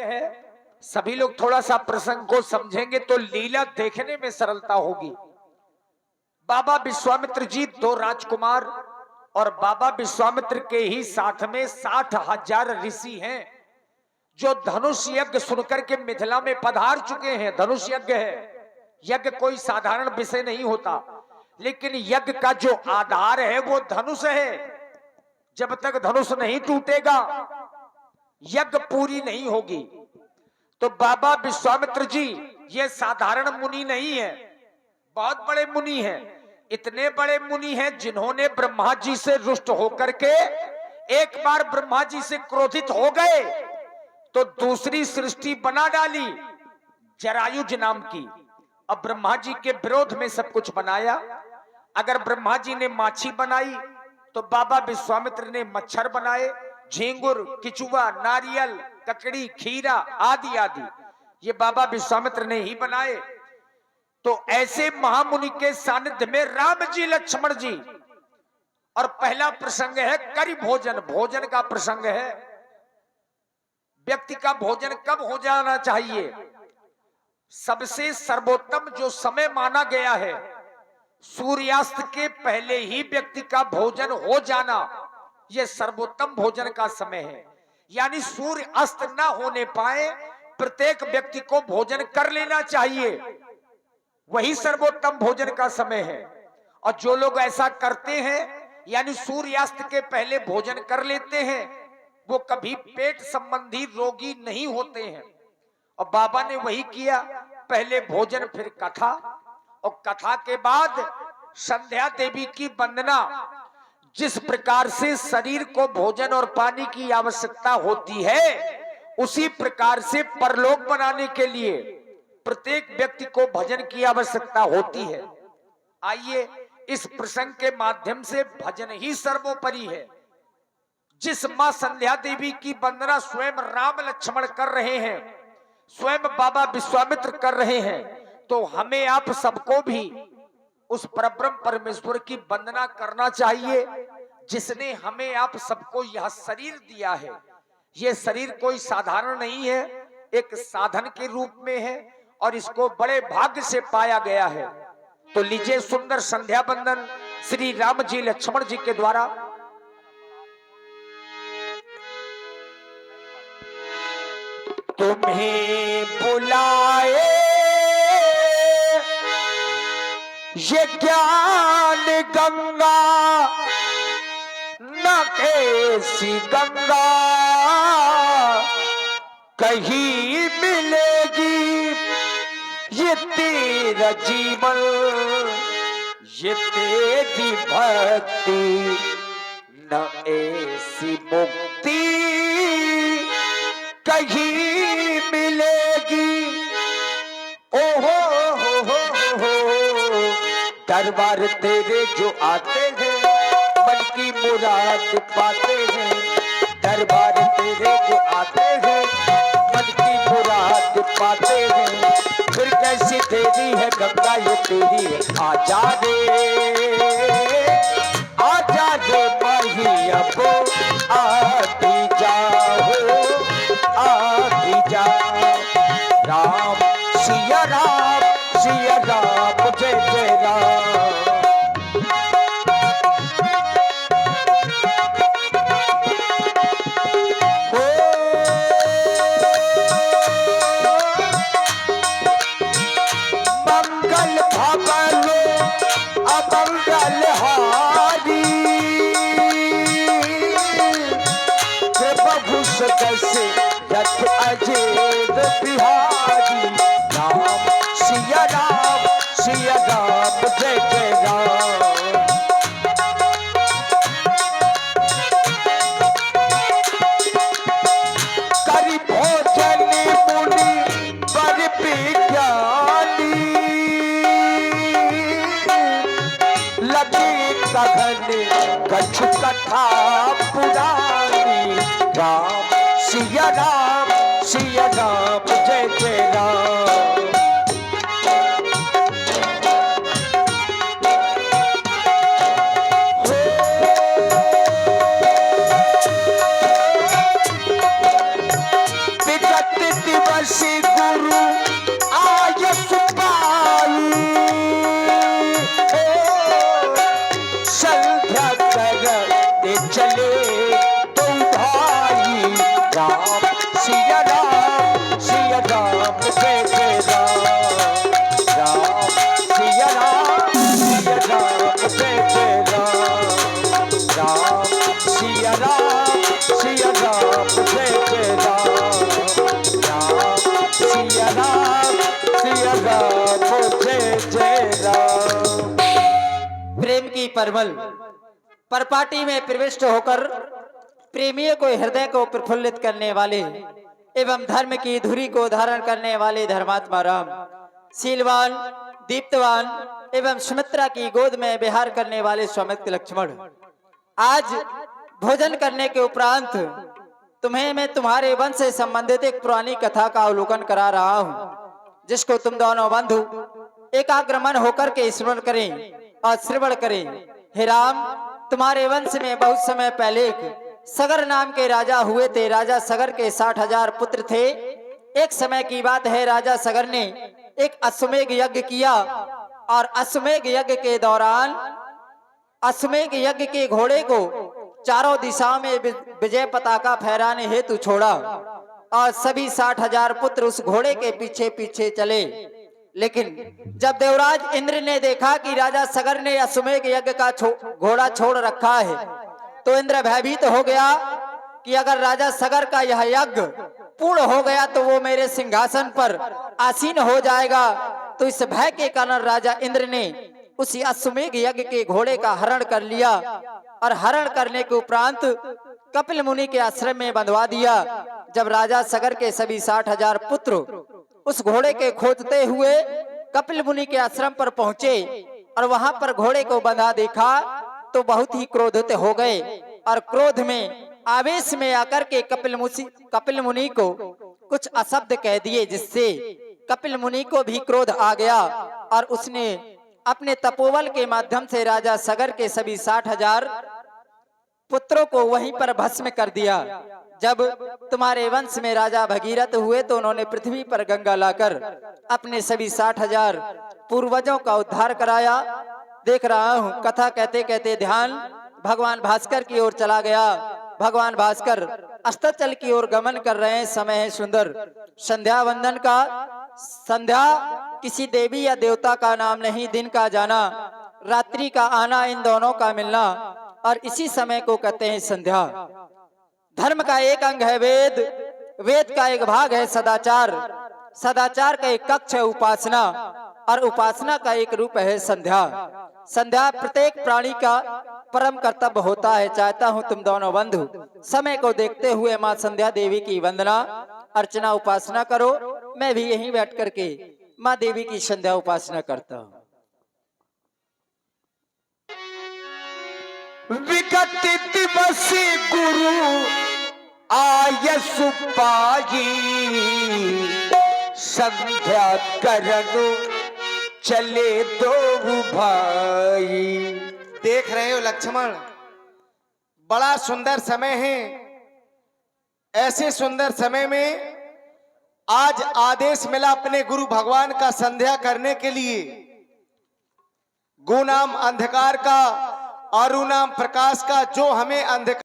है, सभी लोग थोड़ा सा प्रसंग को समझेंगे तो लीला देखने में सरलता होगी। बाबा विश्वामित्र जी 2 राजकुमार और बाबा विश्वामित्र के ही साथ में 60,000 ऋषि हैं जो धनुष यज्ञ सुनकर के मिथिला में पधार चुके हैं। धनुष यज्ञ है, यज्ञ कोई साधारण विषय नहीं होता, लेकिन यज्ञ का जो आधार है वो धनुष है। जब तक धनुष नहीं टूटेगा यज्ञ पूरी नहीं होगी। तो बाबा विश्वामित्र जी ये साधारण मुनि नहीं है, बहुत बड़े मुनि हैं। इतने बड़े मुनि हैं जिन्होंने ब्रह्मा जी से रुष्ट होकर के एक बार ब्रह्मा जी से क्रोधित हो गए तो दूसरी सृष्टि बना डाली जरायुज नाम की। अब ब्रह्मा जी के विरोध में सब कुछ बनाया। अगर ब्रह्मा जी ने माछी बनाई तो बाबा विश्वामित्र ने मच्छर बनाए, झींगुर, किचुआ, नारियल, ककड़ी, खीरा आदि आदि ये बाबा विश्वामित्र ने ही बनाए। तो ऐसे महामुनि के सानिध्य में राम जी, लक्ष्मण जी, और पहला प्रसंग है करी भोजन। भोजन का प्रसंग है। व्यक्ति का भोजन कब हो जाना चाहिए? सबसे सर्वोत्तम जो समय माना गया है सूर्यास्त के पहले ही व्यक्ति का भोजन हो जाना, यह सर्वोत्तम भोजन का समय है। यानी सूर्य अस्त ना होने पाए प्रत्येक व्यक्ति को भोजन कर लेना चाहिए, वही सर्वोत्तम भोजन का समय है। और जो लोग ऐसा करते हैं यानी सूर्यास्त के पहले भोजन कर लेते हैं वो कभी पेट संबंधी रोगी नहीं होते हैं। और बाबा ने वही किया, पहले भोजन फिर कथा, और कथा के बाद संध्या देवी की वंदना। जिस प्रकार से शरीर को भोजन और पानी की आवश्यकता होती है उसी प्रकार से परलोक बनाने के लिए प्रत्येक व्यक्ति को भजन की आवश्यकता होती है। आइए इस प्रसंग के माध्यम से भजन ही सर्वोपरि है। जिस मां संध्या देवी की वंदना स्वयं राम लक्ष्मण कर रहे हैं, स्वयं बाबा विश्वामित्र कर रहे हैं, तो हमें आप सबको भी उस परब्रह्म परमेश्वर की वंदना करना चाहिए जिसने हमें आप सबको यह शरीर दिया है। यह शरीर कोई साधारण नहीं है, एक साधन के रूप में है और इसको बड़े भाग्य से पाया गया है। तो लीजिए सुंदर संध्या वंदन श्री राम जी लक्ष्मण जी के द्वारा। तुम्हें बुलाए ये ज्ञान गंगा न कैसी गंगा कहीं मिलेगी, ये तेरा जीवन ये तेरी भक्ति न ऐसी मुक्ति कहीं मिलेगी। ओहो हो दरबार तेरे जो आते हैं मन की मुराद पाते हैं। दरबार तेरे जो आते हैं मन की मुराद पाते हैं। फिर कैसी तेरी है गंगा ये तेरी है। आजा रे माही अब आती जाओ आती जा। राम सिया राम जय जय राम। मंगल भगलो अमंगल हारी प्रभु सदस्य रथ अजेत बिहारी। राम सिया राम जय जय राम। करी भोजन मुनि पर विज्ञानी लगी कथन कछु कथा पुरानी। राम सिया राम जय जय राम। विगत दिवस गुरु आयस पाई, संध्या करते चले दो भाई, राम सिया राम सिया राम जय जय राम, राम सिया राम सिया राम जय जय राम, राम सिया राम सिया राम जय जय राम, राम सिया राम जय जय राम। प्रेम की परमल परपाटी में प्रविष्ट होकर प्रेमियों को हृदय को प्रफुल्लित करने वाले एवं धर्म की धुरी को धारण करने वाले धर्मात्मा राम, शीलवान दीप्तवान एवं सुमित्रा की गोद में विहार करने वाले स्वामित्व लक्ष्मण, आज भोजन करने के उपरांत तुम्हें मैं तुम्हारे वंश से संबंधित एक पुरानी कथा का अवलोकन करा रहा हूं, जिसको तुम दोनों बंधु एकाग्र मन होकर के स्मरण करें और श्रवण करें। हे राम, तुम्हारे वंश में बहुत समय पहले सगर नाम के राजा हुए थे। राजा सगर के 60,000 पुत्र थे। एक समय की बात है, राजा सगर ने एक अश्वमेध यज्ञ किया और अश्वमेध यज्ञ के दौरान अश्वमेध यज्ञ के घोड़े को चारों दिशाओं में विजय पताका फहराने हेतु छोड़ा और सभी 60,000 पुत्र उस घोड़े के पीछे पीछे चले। लेकिन जब देवराज इंद्र ने देखा कि राजा सगर ने अश्वमेध यज्ञ का घोड़ा छोड़ रखा है, तो इंद्र भयभीत हो गया कि अगर राजा सगर का यह यज्ञ पूर्ण हो गया तो वो मेरे सिंहासन पर आसीन हो जाएगा। तो इस भय के कारण राजा इंद्र ने उसी अश्वमेध यज्ञ के घोड़े का हरण कर लिया और हरण करने के उपरांत कपिल मुनि के आश्रम में बंधवा दिया। जब राजा सगर के सभी 60,000 पुत्र उस घोड़े के खोजते हुए कपिल मुनि के आश्रम पर पहुंचे और वहां पर घोड़े को बंधा देखा तो बहुत ही क्रोधित हो गए और क्रोध में आवेश में आकर के कपिल मुनि को कुछ अशब्द कह दिए, जिससे कपिल मुनि को भी क्रोध आ गया और उसने अपने तपोबल के माध्यम से राजा सगर के सभी 60,000 पुत्रों को वहीं पर भस्म कर दिया। जब तुम्हारे वंश में राजा भगीरथ हुए तो उन्होंने पृथ्वी पर गंगा लाकर अपने सभी 60,000 पूर्वजों का उद्धार कराया। देख रहा हूं कथा कहते कहते ध्यान भगवान भास्कर की ओर चला गया। भगवान भास्कर अस्ताचल की ओर गमन कर रहे हैं। समय है सुंदर संध्या वंदन का। संध्या किसी देवी या देवता का नाम नहीं, दिन का जाना, रात्रि का आना, इन दोनों का मिलना, और इसी समय को कहते हैं संध्या। धर्म का एक अंग है वेद, वेद का एक भाग है सदाचार, सदाचार का एक कक्ष है उपासना, और उपासना का एक रूप है संध्या। संध्या प्रत्येक प्राणी का परम कर्तव्य होता है। चाहता हूं तुम दोनों बंधु समय को देखते हुए मां संध्या देवी की वंदना अर्चना उपासना करो। मैं भी यहीं बैठ करके मां देवी की संध्या उपासना करता हूं। विगत दिवस गुरु आयस पाई, संध्या करनु चले दो भाई। देख रहे हो लक्ष्मण, बड़ा सुंदर समय है। ऐसे सुंदर समय में आज आदेश मिला अपने गुरु भगवान का संध्या करने के लिए। गु नाम अंधकार का, अरु नाम प्रकाश का, जो हमें अंधकार